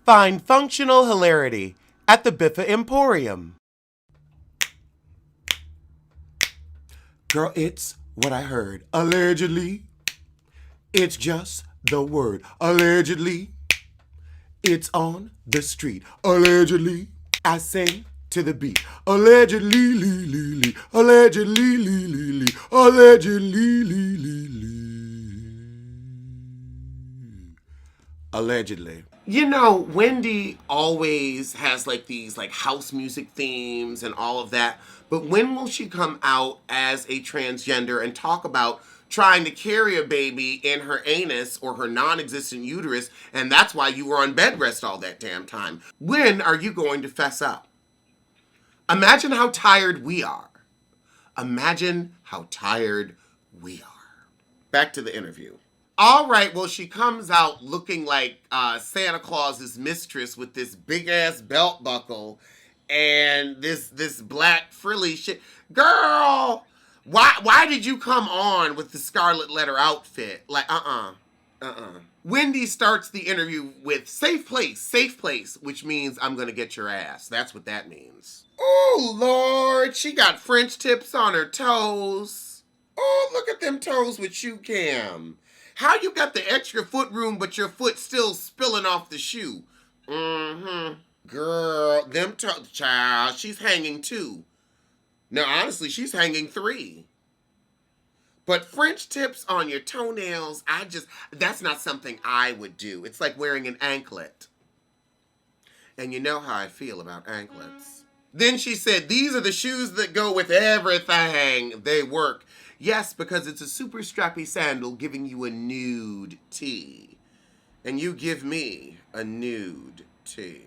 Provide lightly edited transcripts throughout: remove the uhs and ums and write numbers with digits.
Find functional hilarity at the Biffa Emporium. Girl, it's what I heard. Allegedly, it's just the word. Allegedly, it's on the street. Allegedly, I sing to the beat. Allegedly, lee, lee, lee. Allegedly, lee, lee, lee. Allegedly, lee, lee, lee. Allegedly. You know, Wendy always has like these like house music themes and all of that. But when will she come out as a transgender and talk about trying to carry a baby in her anus or her non-existent uterus, and that's why you were on bed rest all that damn time? When are you going to fess up? Imagine how tired we are. Imagine how tired we are. Back to the interview. All right, well, she comes out looking like Santa Claus's mistress with this big-ass belt buckle and this black frilly shit. Girl, why did you come on with the scarlet letter outfit? Like, Wendy starts the interview with safe place, which means I'm going to get your ass. That's what that means. Oh, Lord, she got French tips on her toes. Oh, look at them toes with shoe cam. How you got the extra foot room, but your foot still spilling off the shoe? Girl, them toes, child, she's hanging 2. No, honestly, she's hanging 3. But French tips on your toenails, that's not something I would do. It's like wearing an anklet. And you know how I feel about anklets. Then she said, these are the shoes that go with everything. They work. Yes, because it's a super strappy sandal giving you a nude tee. And you give me a nude tee.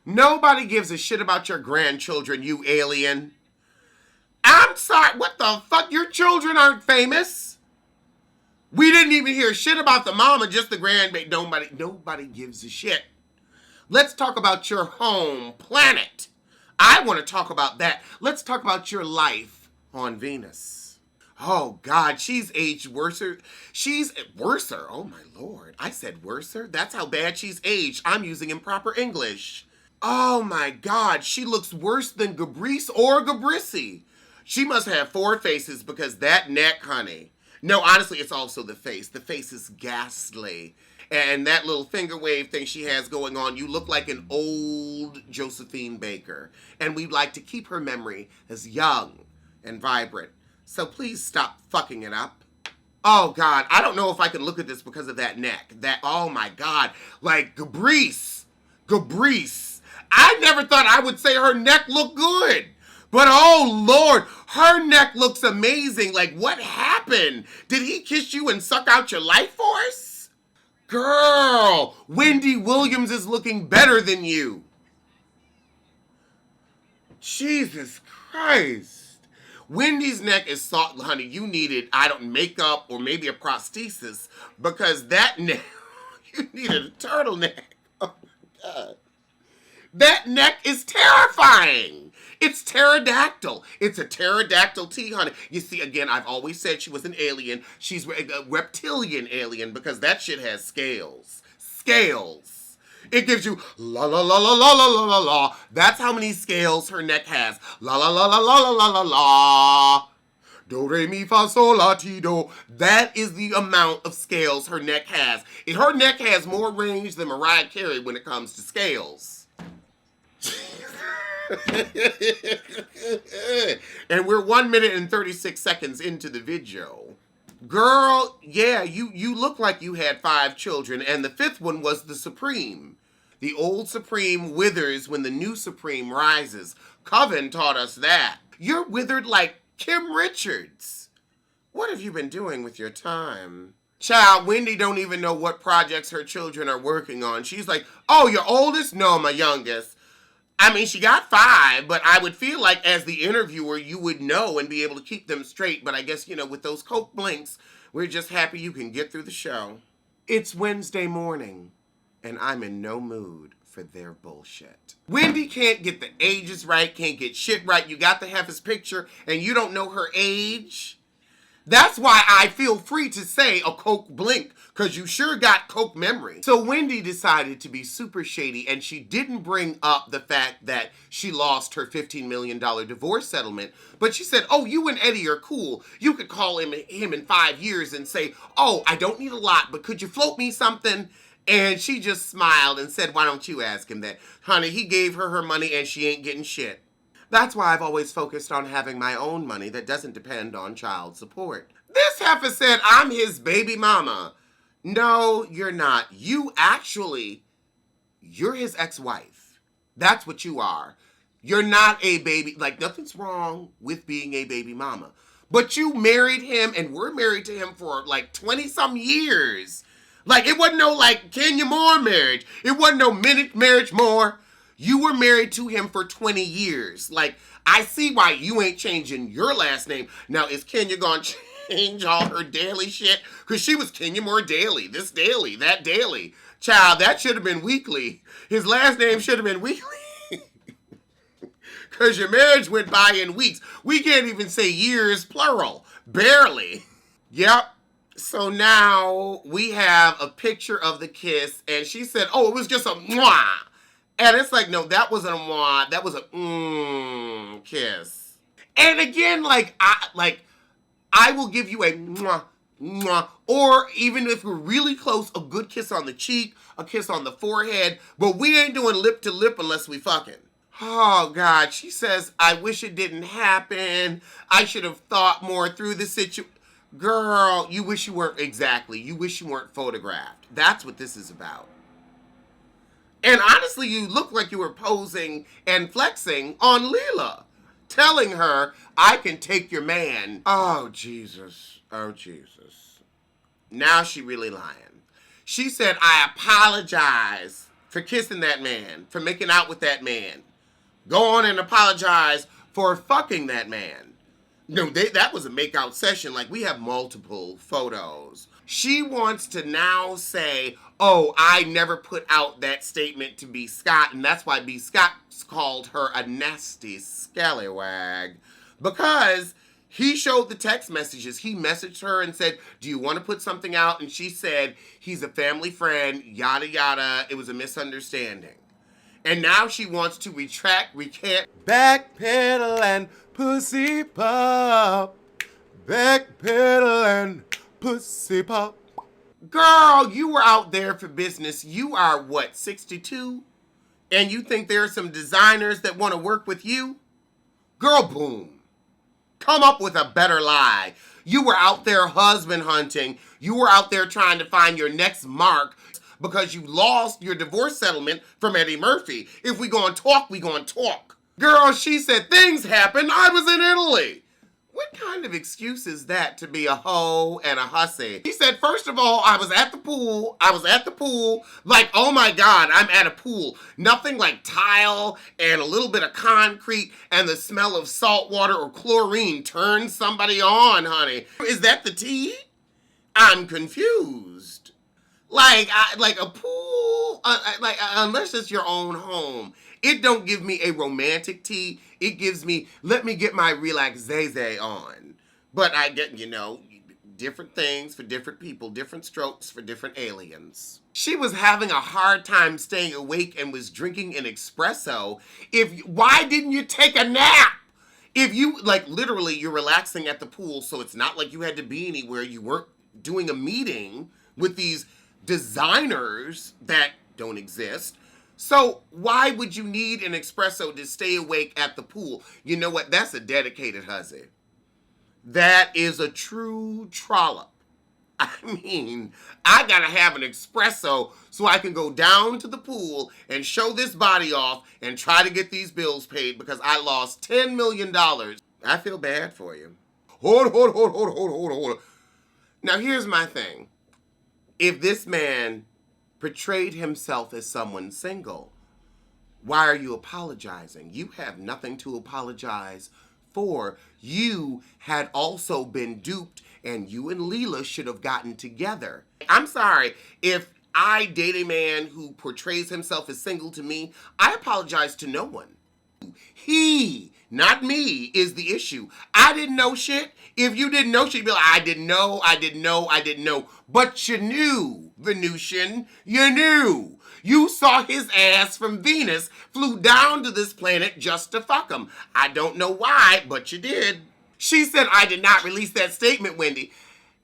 Nobody gives a shit about your grandchildren, you alien. I'm sorry, what the fuck? Your children aren't famous. We didn't even hear shit about the mama, just the grandbaby. Nobody gives a shit. Let's talk about your home planet. I want to talk about that. Let's talk about your life on Venus. Oh, God, she's aged worser. She's worser. Oh, my Lord. I said worser? That's how bad she's aged. I'm using improper English. Oh, my God. She looks worse than Gabrice or Gabrissy. She must have 4 faces because that neck, honey. No, honestly, it's also the face. The face is ghastly. And that little finger wave thing she has going on, you look like an old Josephine Baker. And we'd like to keep her memory as young and vibrant. So please stop fucking it up. Oh, God, I don't know if I can look at this because of that neck. Oh, my God. Like, Gabrice. I never thought I would say her neck looked good. But, oh, Lord, her neck looks amazing. Like, what happened? Did he kiss you and suck out your life force? Girl, Wendy Williams is looking better than you. Jesus Christ. Wendy's neck is soft, honey. You needed, makeup or maybe a prosthesis because that neck, you needed a turtleneck. Oh, my God. That neck is terrifying. It's pterodactyl. It's a pterodactyl tee, honey. You see, again, I've always said she was an alien. She's a reptilian alien because that shit has scales. Scales. It gives you la la la la la la la la la. That's how many scales her neck has. La la la la la la la la la. Do, re, mi, fa, sol, la, ti, do. That is the amount of scales her neck has. Her neck has more range than Mariah Carey when it comes to scales. And we're 1 minute and 36 seconds into the video. Girl, yeah, you look like you had 5 children, and the 5th one was the Supreme. The old Supreme withers when the new Supreme rises. Coven taught us that. You're withered like Kim Richards. What have you been doing with your time? Child, Wendy don't even know what projects her children are working on. She's like, oh, your oldest? No, my youngest. I mean, she got 5, but I would feel like as the interviewer, you would know and be able to keep them straight. But I guess, with those Coke blinks, we're just happy you can get through the show. It's Wednesday morning, and I'm in no mood for their bullshit. Wendy can't get the ages right, can't get shit right. You got to have his picture, and you don't know her age. That's why I feel free to say a Coke blink, because you sure got Coke memory. So Wendy decided to be super shady, and she didn't bring up the fact that she lost her $15 million divorce settlement, but she said, oh, you and Eddie are cool. You could call him in 5 years and say, oh, I don't need a lot, but could you float me something? And she just smiled and said, why don't you ask him that? Honey, he gave her money and she ain't getting shit. That's why I've always focused on having my own money that doesn't depend on child support. This heifer said I'm his baby mama. No, you're not. You're his ex-wife. That's what you are. You're not a baby. Like, nothing's wrong with being a baby mama. But you married him and we're married to him for like 20-some years. Like, it wasn't no like Kenya Moore marriage. It wasn't no minute marriage more. You were married to him for 20 years. Like, I see why you ain't changing your last name. Now, is Kenya gonna change all her daily shit? Because she was Kenya Moore daily. This daily, that daily. Child, that should have been weekly. His last name should have been weekly. Because your marriage went by in weeks. We can't even say years, plural. Barely. Yep. So now we have a picture of the kiss, and she said, oh, it was just a mwah. And it's like, no, that wasn't a mwah. That was a kiss. And again, I will give you a mwah, mwah. Or even if we're really close, a good kiss on the cheek, a kiss on the forehead. But we ain't doing lip to lip unless we fucking. Oh, God. She says, I wish it didn't happen. I should have thought more through the situation. Girl, you wish you weren't, exactly. You wish you weren't photographed. That's what this is about. And honestly, you look like you were posing and flexing on Leela, telling her, I can take your man. Oh, Jesus. Oh, Jesus. Now she really lying. She said, I apologize for kissing that man, for making out with that man. Go on and apologize for fucking that man. No, that was a make-out session. Like, we have multiple photos. She wants to now say, oh, I never put out that statement to B. Scott, and that's why B. Scott called her a nasty scallywag. Because he showed the text messages. He messaged her and said, do you want to put something out? And she said, he's a family friend, yada, yada. It was a misunderstanding. And now she wants to recant. Backpedal and pussy pop. Backpedal and pussy pop. Girl, you were out there for business. You are, what, 62? And you think there are some designers that want to work with you? Girl, boom. Come up with a better lie. You were out there husband hunting. You were out there trying to find your next mark because you lost your divorce settlement from Eddie Murphy. If we gonna talk, we gonna talk. Girl, she said, things happened. I was in Italy. What kind of excuse is that to be a hoe and a hussy? She said, first of all, I was at the pool. Like, oh my God, I'm at a pool. Nothing like tile and a little bit of concrete and the smell of salt water or chlorine turns somebody on, honey. Is that the tea? I'm confused. Like a pool, unless it's your own home. It don't give me a romantic tea. It gives me, let me get my relax-zay on. But I get, different things for different people, different strokes for different aliens. She was having a hard time staying awake and was drinking an espresso. Why didn't you take a nap? If you, literally, you're relaxing at the pool, so it's not like you had to be anywhere. You weren't doing a meeting with these designers that don't exist. So why would you need an espresso to stay awake at the pool? You know what? That's a dedicated hussy. That is a true trollop. I mean, I gotta have an espresso so I can go down to the pool and show this body off and try to get these bills paid because I lost $10 million. I feel bad for you. Hold. Now here's my thing. If this man portrayed himself as someone single, why are you apologizing? You have nothing to apologize for. You had also been duped and you and Leela should have gotten together. I'm sorry, if I date a man who portrays himself as single to me, I apologize to no one. He, not me, is the issue. I didn't know shit. If you didn't know shit, you'd be like, I didn't know. But you knew, Venusian. You knew. You saw his ass from Venus, flew down to this planet just to fuck him. I don't know why, but you did. She said, I did not release that statement, Wendy.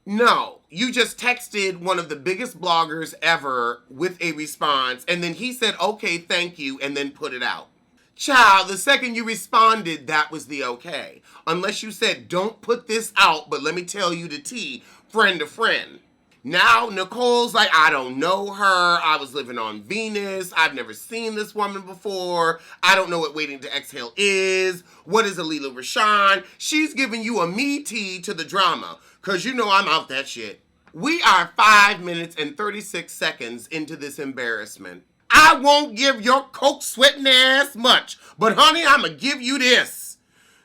No, you just texted one of the biggest bloggers ever with a response, and then he said, okay, thank you, and then put it out. Child, the second you responded, that was the okay. Unless you said, don't put this out, but let me tell you the tea, friend to friend. Now, Nicole's like, I don't know her. I was living on Venus. I've never seen this woman before. I don't know what waiting to exhale is. What is Alila Rashawn? She's giving you a me tea to the drama, because you know I'm out that shit. We are 5 minutes and 36 seconds into this embarrassment. I won't give your coke sweating ass much, but honey, I'm going to give you this.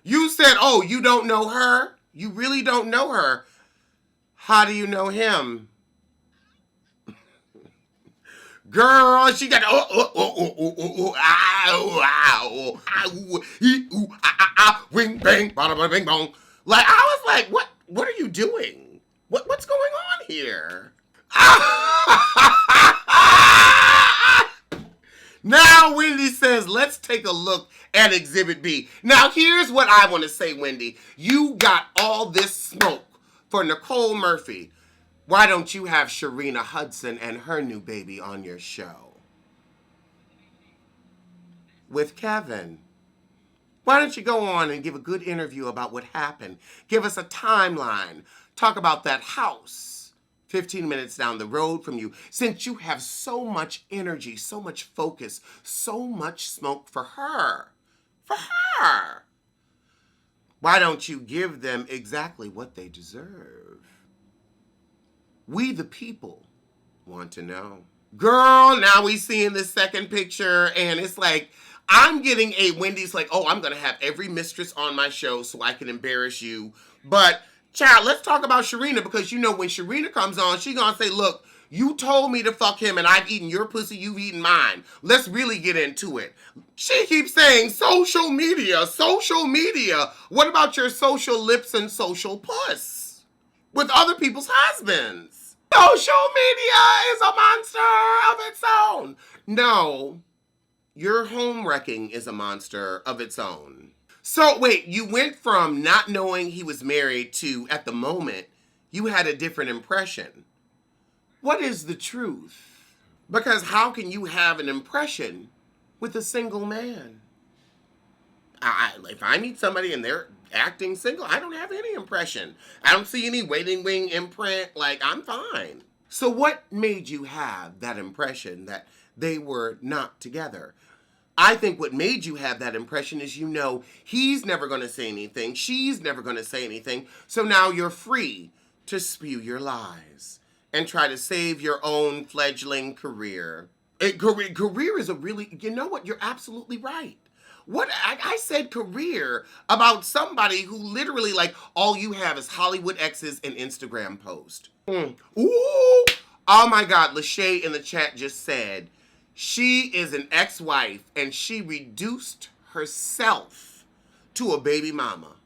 You said, oh, you don't know her? You really don't know her. How do you know him? Girl, she got ring bang, bada bing bong. Like, I was like, what are you doing? What's going on here? Now Wendy says, let's take a look at Exhibit B. Now here's what I want to say, Wendy. You got all this smoke for Nicole Murphy. Why don't you have Sharina Hudson and her new baby on your show? With Kevin. Why don't you go on and give a good interview about what happened? Give us a timeline. Talk about that house 15 minutes down the road from you. Since you have so much energy, so much focus, so much smoke for her. For her. Why don't you give them exactly what they deserve? We the people want to know. Girl, now we see in this second picture, and it's like, I'm getting a Wendy's like, oh, I'm going to have every mistress on my show so I can embarrass you. But, child, let's talk about Sharina, because you know when Sharina comes on, she going to say, look, you told me to fuck him and I've eaten your pussy, you've eaten mine. Let's really get into it. She keeps saying social media, social media. What about your social lips and social puss with other people's husbands? Social media is a monster of its own. No, your home wrecking is a monster of its own. So wait, you went from not knowing he was married to, at the moment, you had a different impression. What is the truth? Because how can you have an impression with a single man? If I meet somebody and they're acting single, I don't have any impression. I don't see any waiting wing imprint. Like, I'm fine. So what made you have that impression that they were not together? I think what made you have that impression is, you know, he's never going to say anything. She's never going to say anything. So now you're free to spew your lies and try to save your own fledgling career. Career is a really, you know what? You're absolutely right. What I said career about somebody who literally, like, all you have is Hollywood exes and Instagram post. Ooh. Oh my God. Lachey in the chat just said, she is an ex-wife and she reduced herself to a baby mama.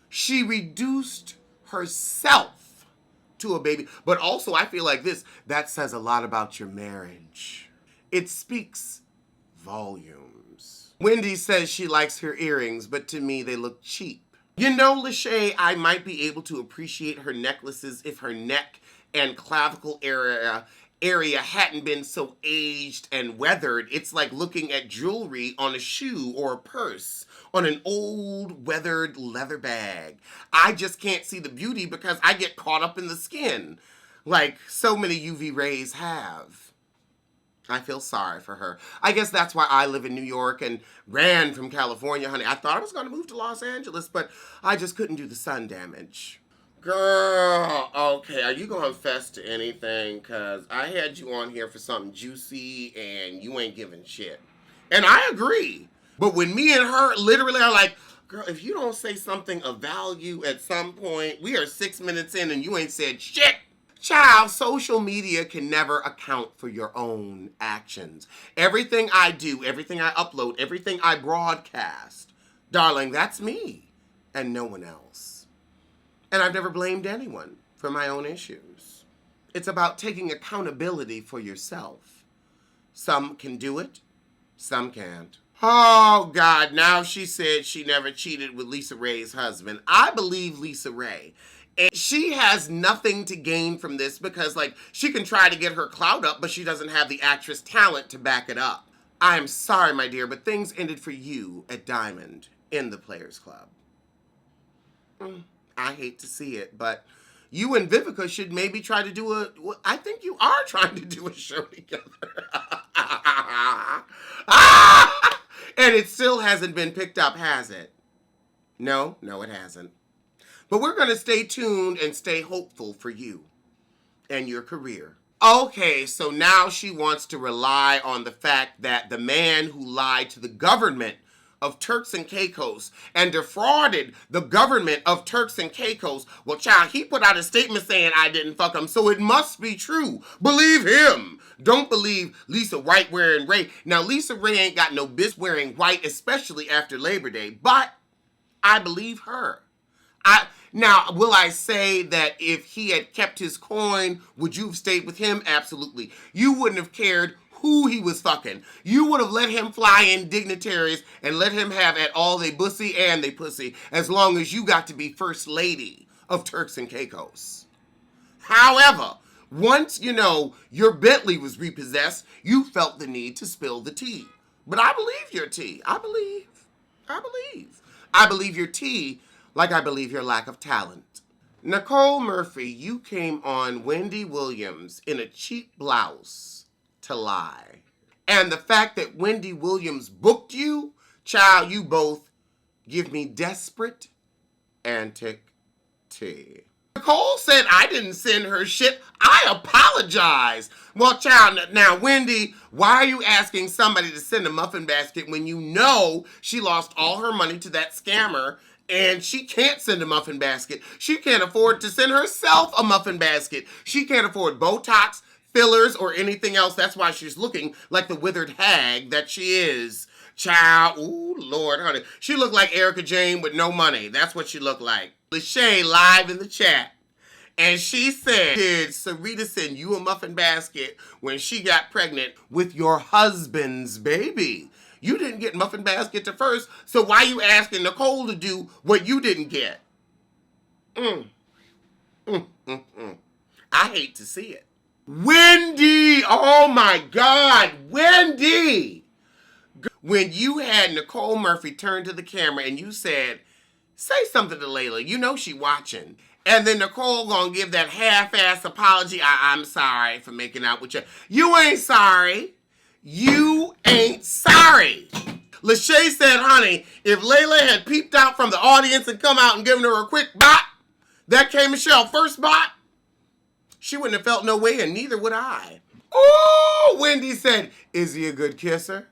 She reduced herself to a baby. But also, I feel like that says a lot about your marriage. It speaks volumes. Wendy says she likes her earrings, but to me, they look cheap. You know, Lachey, I might be able to appreciate her necklaces if her neck and clavicle area hadn't been so aged and weathered. It's like looking at jewelry on a shoe or a purse on an old weathered leather bag. I just can't see the beauty because I get caught up in the skin, like so many UV rays have. I feel sorry for her. I guess that's why I live in New York and ran from California, honey. I thought I was going to move to Los Angeles, but I just couldn't do the sun damage. Girl, okay, are you going to confess to anything? Because I had you on here for something juicy and you ain't giving shit. And I agree. But when me and her literally are like, girl, if you don't say something of value at some point, we are 6 minutes in and you ain't said shit. Child, social media can never account for your own actions. Everything I do, everything I upload, everything I broadcast, darling, that's me and no one else. And I've never blamed anyone for my own issues. It's about taking accountability for yourself. Some can do it, some can't. Oh, God, now she said she never cheated with Lisa Ray's husband. I believe Lisa Ray. And she has nothing to gain from this because, like, she can try to get her clout up, but she doesn't have the actress talent to back it up. I'm sorry, my dear, but things ended for you at Diamond in the Players Club. I hate to see it, but you and Vivica should maybe try to do I think you are trying to do a show together. And it still hasn't been picked up, has it? No, it hasn't. But we're going to stay tuned and stay hopeful for you and your career. Okay, so now she wants to rely on the fact that the man who lied to the government of Turks and Caicos and defrauded the government of Turks and Caicos, well, child, he put out a statement saying I didn't fuck him, so it must be true. Believe him. Don't believe Lisa White wearing Ray. Now, Lisa Ray ain't got no business wearing white, especially after Labor Day, but I believe her. Now, will I say that if he had kept his coin, would you have stayed with him? Absolutely. You wouldn't have cared who he was fucking. You would have let him fly in dignitaries and let him have at all they bussy and they pussy as long as you got to be first lady of Turks and Caicos. However, once, your Bentley was repossessed, you felt the need to spill the tea. But I believe your tea. I believe. I believe your tea like I believe your lack of talent. Nicole Murphy, you came on Wendy Williams in a cheap blouse to lie. And the fact that Wendy Williams booked you, child, you both give me desperate antic tea. Nicole said I didn't send her shit. I apologize. Well, child, now, Wendy, why are you asking somebody to send a muffin basket when you know she lost all her money to that scammer and she can't send a muffin basket? She can't afford to send herself a muffin basket. She can't afford Botox, fillers, or anything else. That's why she's looking like the withered hag that she is. Child, ooh, Lord, honey. She looked like Erica Jane with no money. That's what she looked like. Lachey live in the chat. And she said, did Sarita send you a muffin basket when she got pregnant with your husband's baby? You didn't get muffin basket to first, so why you asking Nicole to do what you didn't get? I hate to see it. Wendy! Oh my God, Wendy! When you had Nicole Murphy turn to the camera and you said, say something to Layla, you know she watching. And then Nicole gonna give that half-ass apology. I'm sorry for making out with you. You ain't sorry. You ain't sorry. Lachey said, honey, if Layla had peeped out from the audience and come out and given her a quick bot, that K. Michelle first bot, she wouldn't have felt no way, and neither would I. Oh, Wendy said, is he a good kisser?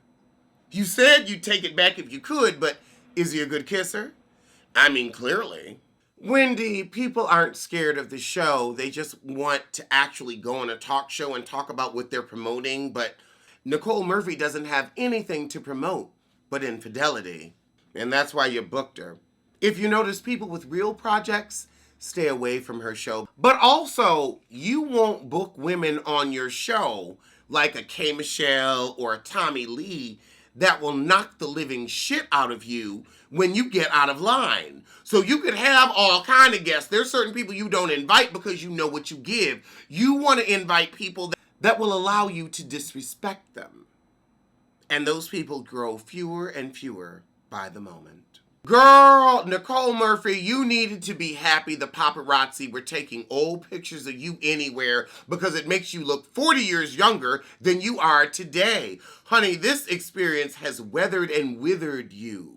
You said you'd take it back if you could, but is he a good kisser? I mean, clearly. Wendy, people aren't scared of the show. They just want to actually go on a talk show and talk about what they're promoting, but Nicole Murphy doesn't have anything to promote but infidelity. And that's why you booked her. If you notice, people with real projects stay away from her show. But also, you won't book women on your show like a K. Michelle or a Tommy Lee that will knock the living shit out of you when you get out of line. So you could have all kind of guests. There's certain people you don't invite because you know what you give. You want to invite people that will allow you to disrespect them. And those people grow fewer and fewer by the moment. Girl, Nicole Murphy, you needed to be happy the paparazzi were taking old pictures of you anywhere because it makes you look 40 years younger than you are today. Honey, this experience has weathered and withered you.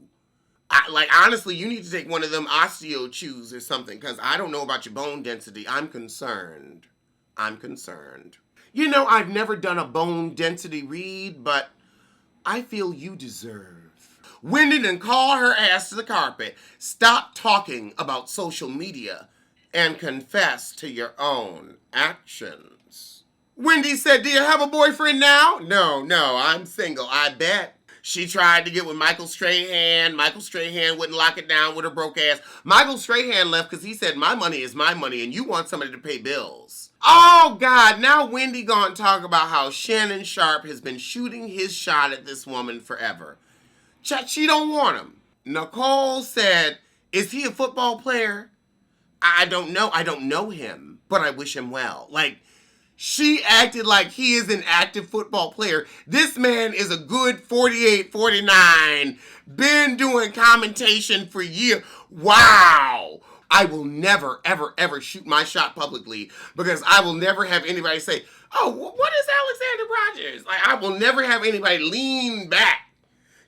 Honestly, you need to take one of them osteo chews or something because I don't know about your bone density. I'm concerned. You know, I've never done a bone density read, but I feel you deserve. Wendy didn't call her ass to the carpet. Stop talking about social media and confess to your own actions. Wendy said, do you have a boyfriend now? No, I'm single, I bet. She tried to get with Michael Strahan. Michael Strahan wouldn't lock it down with her broke ass. Michael Strahan left because he said, my money is my money and you want somebody to pay bills. Oh, God. Now Wendy gonna talk about how Shannon Sharpe has been shooting his shot at this woman forever. She don't want him. Nicole said, is he a football player? I don't know. I don't know him, but I wish him well. Like, she acted like he is an active football player. This man is a good 48, 49, been doing commentation for years. Wow. I will never, ever, ever shoot my shot publicly because I will never have anybody say, oh, what is Alexander Rodgers? Like, I will never have anybody lean back.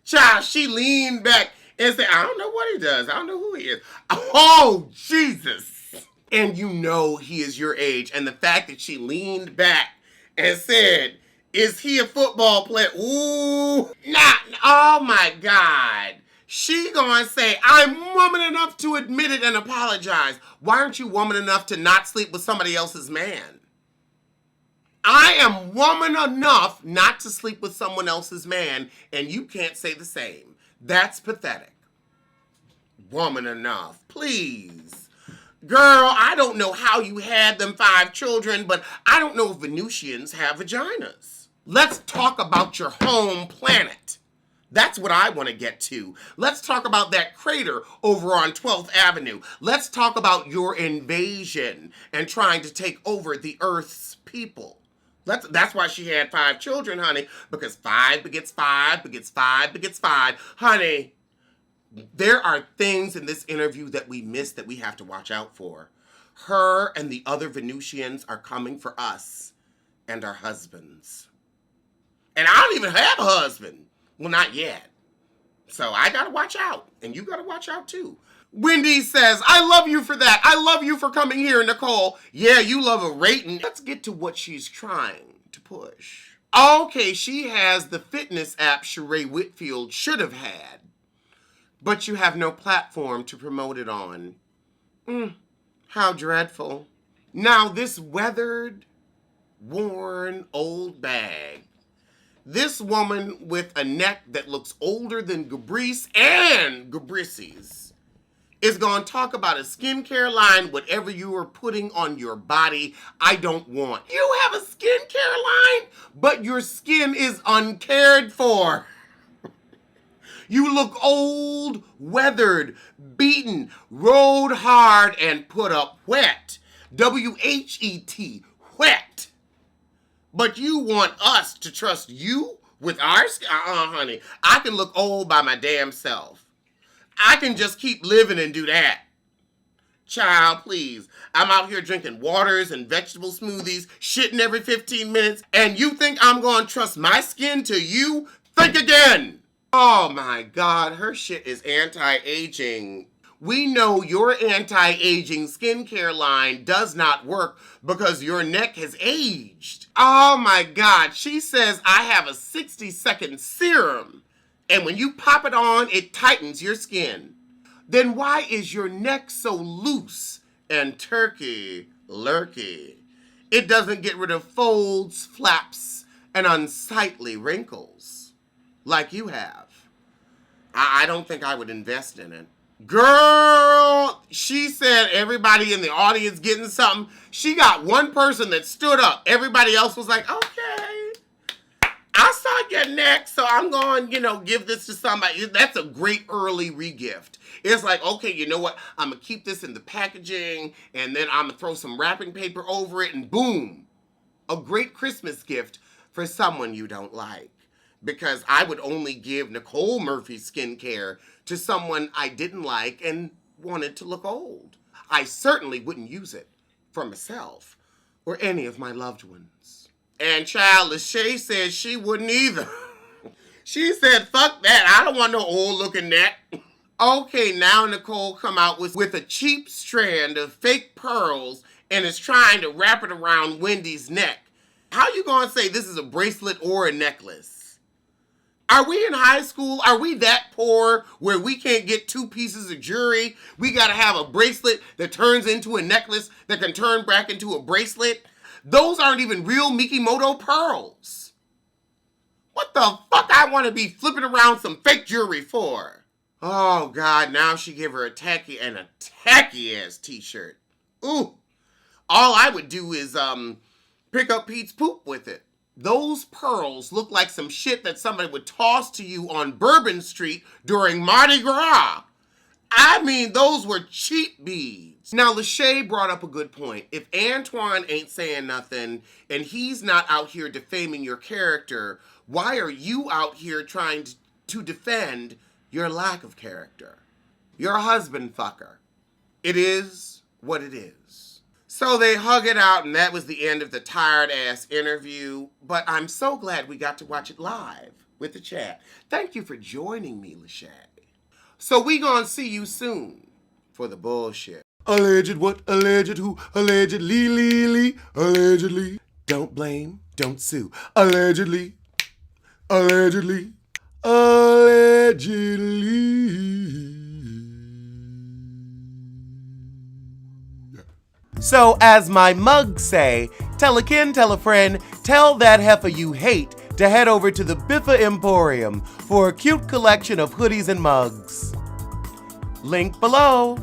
Child, she leaned back and said, I don't know what he does. I don't know who he is. Oh, Jesus. And you know he is your age. And the fact that she leaned back and said, is he a football player? Ooh, oh my God. She gonna say, I'm woman enough to admit it and apologize. Why aren't you woman enough to not sleep with somebody else's man? I am woman enough not to sleep with someone else's man, and you can't say the same. That's pathetic. Woman enough, please. Girl, I don't know how you had them 5 children, but I don't know if Venusians have vaginas. Let's talk about your home planet. That's what I want to get to. Let's talk about that crater over on 12th Avenue. Let's talk about your invasion and trying to take over the Earth's people. That's why she had 5 children, honey, because 5 begets 5 begets 5 begets 5. Honey, there are things in this interview that we missed that we have to watch out for. Her and the other Venusians are coming for us and our husbands. And I don't even have a husband. Well, not yet. So I gotta watch out. And you gotta watch out too. Wendy says, I love you for that. I love you for coming here, Nicole. Yeah, you love a rating. Let's get to what she's trying to push. Okay, she has the fitness app Sheree Whitfield should have had. But you have no platform to promote it on. How dreadful. Now, this weathered, worn, old bag. This woman with a neck that looks older than Gabrice and Gabrice's is going to talk about a skincare line, whatever you are putting on your body, I don't want. You have a skincare line, but your skin is uncared for. You look old, weathered, beaten, rode hard, and put up wet. W-H-E-T, wet. But you want us to trust you with our skin? Honey. I can look old by my damn self. I can just keep living and do that. Child, please. I'm out here drinking waters and vegetable smoothies, shitting every 15 minutes, and you think I'm going to trust my skin to you? Think again. Oh my God, her shit is anti-aging. We know your anti-aging skincare line does not work because your neck has aged. Oh my God, she says I have a 60-second serum, and when you pop it on, it tightens your skin. Then why is your neck so loose and turkey-lurky? It doesn't get rid of folds, flaps, and unsightly wrinkles like you have. I don't think I would invest in it. Girl, she said everybody in the audience getting something. She got one person that stood up. Everybody else was like, okay, I saw your neck, so I'm going, give this to somebody. That's a great early regift. It's like, okay, you know what? I'm going to keep this in the packaging, and then I'm going to throw some wrapping paper over it, and boom, a great Christmas gift for someone you don't like. Because I would only give Nicole Murphy's skincare to someone I didn't like and wanted to look old. I certainly wouldn't use it for myself or any of my loved ones. And child, Lachey said she wouldn't either. She said, fuck that. I don't want no old looking neck. Okay, now Nicole come out with a cheap strand of fake pearls and is trying to wrap it around Wendy's neck. How you gonna say this is a bracelet or a necklace? Are we in high school? Are we that poor where we can't get 2 pieces of jewelry? We gotta have a bracelet that turns into a necklace that can turn back into a bracelet? Those aren't even real Mikimoto pearls. What the fuck I want to be flipping around some fake jewelry for? Oh God, now she give her a tacky ass t-shirt. Ooh. All I would do is pick up Pete's poop with it. Those pearls look like some shit that somebody would toss to you on Bourbon Street during Mardi Gras. I mean, those were cheap beads. Now, Lachey brought up a good point. If Antoine ain't saying nothing and he's not out here defaming your character, why are you out here trying to defend your lack of character? You're a husband fucker. It is what it is. So they hug it out, and that was the end of the tired-ass interview. But I'm so glad we got to watch it live with the chat. Thank you for joining me, Lachey. So we gonna see you soon for the bullshit. Alleged what? Alleged who? Allegedly, allegedly. Don't blame, don't sue. Allegedly, allegedly, allegedly. So as my mugs say, tell a kin, tell a friend, tell that heifer you hate to head over to the Biffa Emporium for a cute collection of hoodies and mugs. Link below.